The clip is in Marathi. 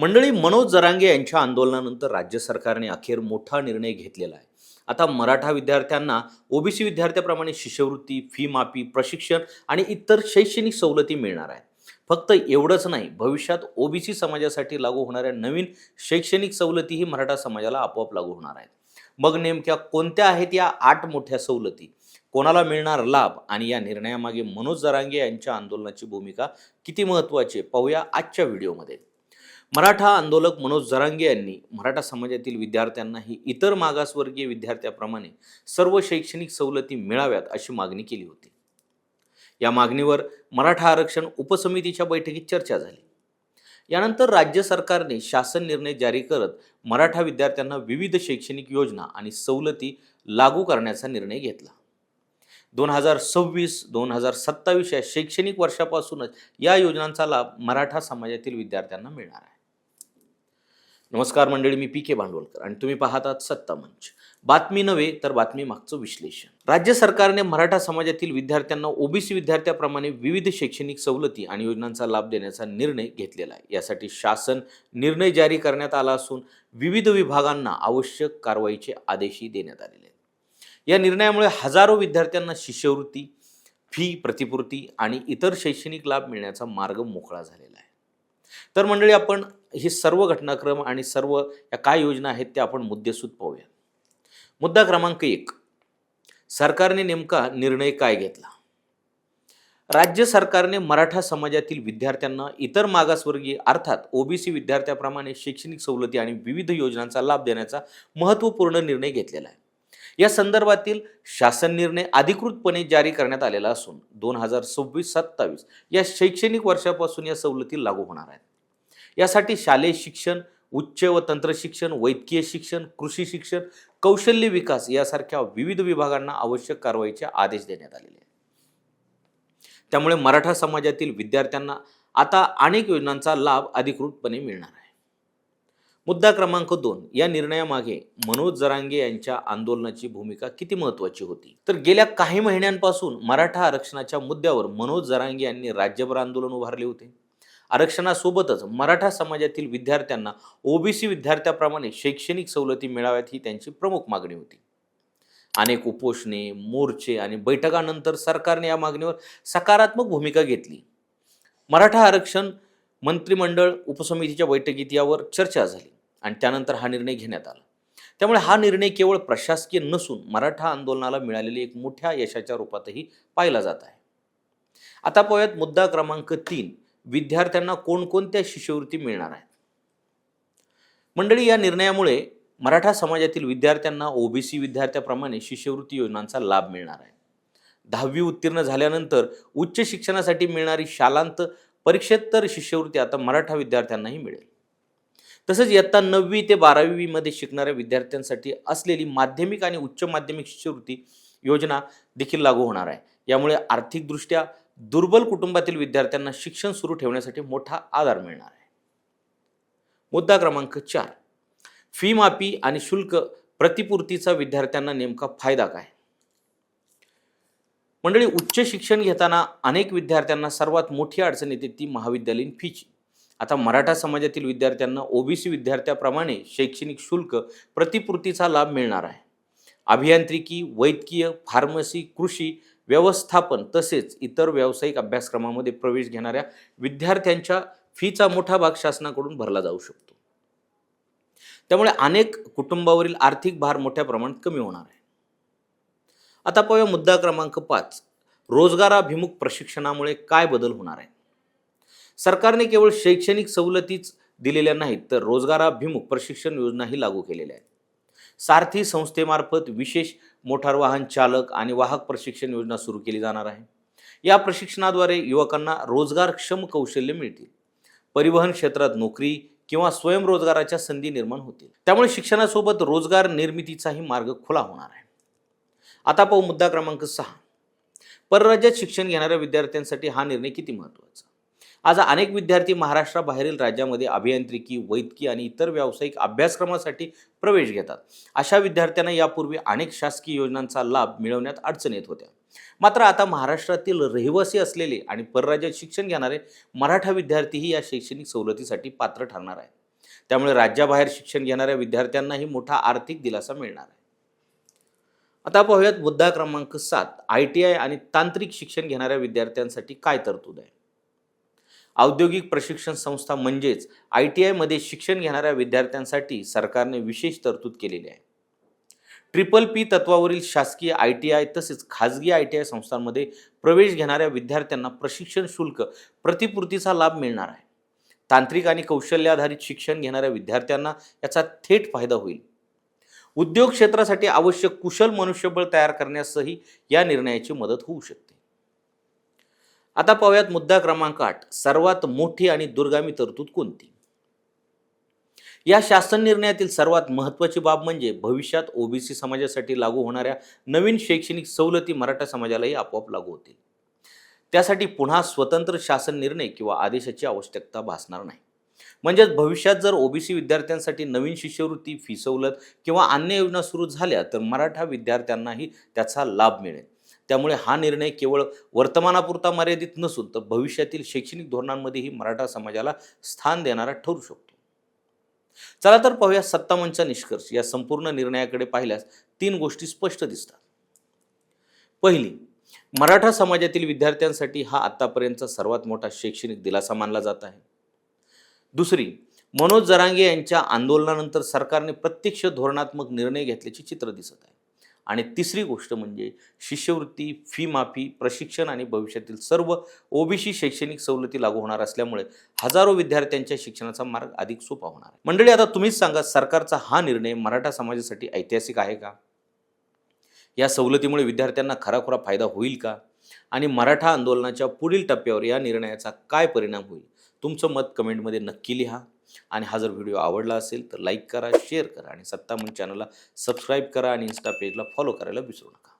मंडळी, मनोज जरांगे यांच्या आंदोलनानंतर राज्य सरकारने अखेर मोठा निर्णय घेतलेला आहे. आता मराठा विद्यार्थ्यांना ओबीसी विद्यार्थ्याप्रमाणे शिष्यवृत्ती, फी माफी, प्रशिक्षण आणि इतर शैक्षणिक सवलती मिळणार आहेत. फक्त एवढंच नाही, भविष्यात ओबीसी समाजासाठी लागू होणाऱ्या नवीन शैक्षणिक सवलतीही मराठा समाजाला आपोआप लागू होणार आहेत. मग नेमक्या कोणत्या आहेत या 8 मोठ्या सवलती? कोणाला मिळणार लाभ आणि या निर्णयामागे मनोज जरांगे यांच्या आंदोलनाची भूमिका किती महत्त्वाची आहे, पाहूया आजच्या व्हिडिओमध्ये. मराठा आंदोलक मनोज जरांगे यांनी मराठा समाजातील विद्यार्थ्यांनाही इतर मागासवर्गीय विद्यार्थ्याप्रमाणे सर्व शैक्षणिक सवलती मिळाव्यात अशी मागणी केली होती. या मागणीवर मराठा आरक्षण उपसमितीच्या बैठकीत चर्चा झाली. यानंतर राज्य सरकारने शासन निर्णय जारी करत मराठा विद्यार्थ्यांना विविध शैक्षणिक योजना आणि सवलती लागू करण्याचा निर्णय घेतला. 2026-2027 या शैक्षणिक वर्षापासूनच या योजनांचा लाभ मराठा समाजातील विद्यार्थ्यांना मिळणार आहे. नमस्कार मंडळी, मी पी के भांडवलकर आणि तुम्ही पाहतात सत्ता मंच. बातमी नव्हे तर बातमी मागचं विश्लेषण. राज्य सरकारने मराठा समाजातील विद्यार्थ्यांना ओबीसी विद्यार्थ्याप्रमाणे विविध शैक्षणिक सवलती आणि योजनांचा लाभ देण्याचा निर्णय घेतलेला आहे. यासाठी शासन निर्णय जारी करण्यात आला असून विविध विभागांना आवश्यक कारवाईचे आदेशही देण्यात आलेले आहेत. या निर्णयामुळे हजारो विद्यार्थ्यांना शिष्यवृत्ती, फी प्रतिपूर्ती आणि इतर शैक्षणिक लाभ मिळण्याचा मार्ग मोकळा झालेला आहे. तर मंडळी, आपण हे सर्व घटनाक्रम आणि सर्व या काय योजना आहेत त्या आपण मुद्देसूद पाहूया. मुद्दा क्रमांक 1, सरकारने नेमका निर्णय काय घेतला? राज्य सरकारने मराठा समाजातील विद्यार्थ्यांना इतर मागासवर्गीय अर्थात ओबीसी विद्यार्थ्याप्रमाणे शैक्षणिक सवलती आणि विविध योजनांचा लाभ देण्याचा महत्त्वपूर्ण निर्णय घेतलेला आहे. या संदर्भातील शासन निर्णय अधिकृतपणे जारी करण्यात आलेला असून 2026-27 या शैक्षणिक वर्षापासून या सवलती लागू होणार आहेत. यासाठी शालेय शिक्षण, उच्च व तंत्र शिक्षण, वैद्यकीय शिक्षण, कृषी शिक्षण, कौशल्य विकास यासारख्या विविध विभागांना आवश्यक कारवाईचे आदेश देण्यात आलेले आहेत. त्यामुळे मराठा समाजातील विद्यार्थ्यांना आता अनेक योजनांचा लाभ अधिकृतपणे मिळणार आहे. मुद्दा क्रमांक 2, या निर्णयामागे मनोज जरांगे यांच्या आंदोलनाची भूमिका किती महत्त्वाची होती? तर गेल्या काही महिन्यांपासून मराठा आरक्षणाच्या मुद्द्यावर मनोज जरांगे यांनी राज्यभर आंदोलन उभारले होते. आरक्षणासोबतच मराठा समाजातील विद्यार्थ्यांना ओबीसी विद्यार्थ्याप्रमाणे शैक्षणिक सवलती मिळाव्यात ही त्यांची प्रमुख मागणी होती. अनेक उपोषणे, मोर्चे आणि बैठकांनंतर सरकारने या मागणीवर सकारात्मक भूमिका घेतली. मराठा आरक्षण मंत्रिमंडळ उपसमितीच्या बैठकीत यावर चर्चा झाली आणि त्यानंतर हा निर्णय घेण्यात आला. त्यामुळे हा निर्णय केवळ प्रशासकीय नसून मराठा आंदोलनाला मिळालेली एक मोठ्या यशाच्या रूपातही पाहिला जात आहे. आता पाहूयात मुद्दा क्रमांक 3, विद्यार्थ्यांना कोणकोणत्या शिष्यवृत्ती मिळणार आहेत? मंडळी, या निर्णयामुळे मराठा समाजातील विद्यार्थ्यांना ओबीसी विद्यार्थ्याप्रमाणे शिष्यवृत्ती योजनांचा लाभ मिळणार आहे. 10वी उत्तीर्ण झाल्यानंतर उच्च शिक्षणासाठी मिळणारी शालांत परीक्षेत्तर शिष्यवृत्ती आता मराठा विद्यार्थ्यांनाही मिळेल. तसंच इयत्ता 9वी ते 12वी मध्ये शिकणाऱ्या विद्यार्थ्यांसाठी असलेली माध्यमिक आणि उच्च माध्यमिक शिष्यवृत्ती योजना देखील लागू होणार आहे. यामुळे आर्थिकदृष्ट्या दुर्बल कुटुंबातील विद्यार्थ्यांना शिक्षण सुरू ठेवण्यासाठी मोठा आधार मिळणार आहे. मुद्दा क्रमांक 4, फी माफी आणि शुल्क प्रतिपूर्तीचा विद्यार्थ्यांना नेमका फायदा काय? मंडळी, उच्च शिक्षण घेताना अनेक विद्यार्थ्यांना सर्वात मोठी अडचण येते ती महाविद्यालयीन फीची. आता मराठा समाजातील विद्यार्थ्यांना ओबीसी विद्यार्थ्याप्रमाणे शैक्षणिक शुल्क प्रतिपूर्तीचा लाभ मिळणार आहे. अभियांत्रिकी, वैद्यकीय, फार्मसी, कृषी, व्यवस्थापन तसेच इतर व्यावसायिक अभ्यासक्रमामध्ये प्रवेश घेणाऱ्या विद्यार्थ्यांच्या फीचा मोठा भाग शासनाकडून भरला जाऊ शकतो. त्यामुळे अनेक कुटुंबावरील आर्थिक भार मोठ्या प्रमाणात कमी होणार आहे. आता पाहूया मुद्दा क्रमांक 5, रोजगाराभिमुख प्रशिक्षणामुळे काय बदल होणार आहे? सरकारने केवळ शैक्षणिक सवलतीच दिलेल्या नाहीत तर रोजगाराभिमुख प्रशिक्षण योजनाही लागू केलेल्या आहेत. सारथी संस्थेमार्फत विशेष मोटार वाहन चालक आणि वाहक प्रशिक्षण योजना सुरू केली जाणार आहे. या प्रशिक्षणाद्वारे युवकांना रोजगारक्षम कौशल्य मिळतील. परिवहन क्षेत्रात नोकरी किंवा स्वयंरोजगाराच्या संधी निर्माण होतील. त्यामुळे शिक्षणासोबत रोजगार निर्मितीचाही मार्ग खुला होणार आहे. आता पाहू मुद्दा क्रमांक 6, परराज्यात शिक्षण घेणाऱ्या विद्यार्थ्यांसाठी हा निर्णय किती महत्त्वाचा? आज अनेक विद्यार्थी महाराष्ट्राबाहेरील राज्यामध्ये अभियांत्रिकी, वैद्यकीय आणि इतर व्यावसायिक अभ्यासक्रमासाठी प्रवेश घेतात. अशा विद्यार्थ्यांना यापूर्वी अनेक शासकीय योजनांचा लाभ मिळवण्यात अडचण येत होत्या. मात्र आता महाराष्ट्रातील रहिवासी असलेले आणि परराज्यात शिक्षण घेणारे मराठा विद्यार्थीही या शैक्षणिक सवलतीसाठी पात्र ठरणार आहेत. त्यामुळे राज्याबाहेर शिक्षण घेणाऱ्या विद्यार्थ्यांनाही मोठा आर्थिक दिलासा मिळणार आहे. आता पाहूयात मुद्दा क्रमांक 7. ITI आणि तांत्रिक शिक्षण घेणाऱ्या विद्यार्थ्यांसाठी काय तरतूद आहे. औद्योगिक प्रशिक्षण संस्था म्हणजेच ITI मध्ये शिक्षण घेणाऱ्या विद्यार्थ्यांसाठी सरकारने विशेष तरतूद केलेली आहे. PPP तत्वावरील शासकीय ITI तसेच खाजगी ITI संस्थांमध्ये प्रवेश घेणाऱ्या विद्यार्थ्यांना प्रशिक्षण शुल्क प्रतिपूर्तीचा लाभ मिळणार आहे. तांत्रिक आणि कौशल्याधारित शिक्षण घेणाऱ्या विद्यार्थ्यांना याचा थेट फायदा होईल. उद्योग क्षेत्रासाठी आवश्यक कुशल मनुष्यबळ तयार करण्यासही या निर्णयाची मदत होऊ शकते. आता पाहूयात मुद्दा क्रमांक 8. सर्वात मोठी आणि दूरगामी तरतूद कोणती. या शासन निर्णयातील सर्वात महत्त्वाची बाब म्हणजे भविष्यात OBC समाजासाठी लागू होणाऱ्या नवीन शैक्षणिक सवलती मराठा समाजालाही आपोआप लागू होतील. त्यासाठी पुन्हा स्वतंत्र शासन निर्णय किंवा आदेशाची आवश्यकता भासणार नाही. म्हणजेच भविष्यात जर OBC विद्यार्थ्यांसाठी नवीन शिष्यवृत्ती, फी सवलत किंवा अन्य योजना सुरू झाल्या तर मराठा विद्यार्थ्यांनाही त्याचा लाभ मिळेल. त्यामुळे हा निर्णय केवळ वर्तमानापुरता मर्यादित नसून तर भविष्यातील शैक्षणिक धोरणांमध्येही मराठा समाजाला स्थान देणारा ठरू शकतो. चला तर पाहूया सत्तामंचचा निष्कर्ष. या संपूर्ण निर्णयाकडे पाहिल्यास 3 गोष्टी स्पष्ट दिसतात. पहिली, मराठा समाजातील विद्यार्थ्यांसाठी हा आतापर्यंतचा सर्वात मोठा शैक्षणिक दिलासा मानला जात आहे. दुसरी, मनोज जरांगे यांच्या आंदोलनानंतर सरकारने प्रत्यक्ष धोरणात्मक निर्णय घेतल्याचे चित्र दिसत आहे. आणि तिसरी गोष्ट म्हणजे शिष्यवृत्ती, फी माफी, प्रशिक्षण आणि भविष्यातील सर्व OBC शैक्षणिक सवलती लागू होणार असल्यामुळे हजारो विद्यार्थ्यांच्या शिक्षणाचा मार्ग अधिक सोपा होणार आहे. मंडळी, आता तुम्हीच सांगा, सरकारचा हा निर्णय मराठा समाजासाठी ऐतिहासिक आहे का? या सवलतीमुळे विद्यार्थ्यांना खराखुरा फायदा होईल का? आणि मराठा आंदोलनाच्या पुढील टप्प्यावर या निर्णयाचा काय परिणाम होईल? तुमचं मत कमेंटमध्ये नक्की लिहा. आणि हा जर व्हिडिओ आवडला असेल तर लाईक करा, शेअर करा आणि सत्तामंच चॅनलला सबस्क्राईब करा आणि इन्स्टा पेजला फॉलो करायला विसरू नका.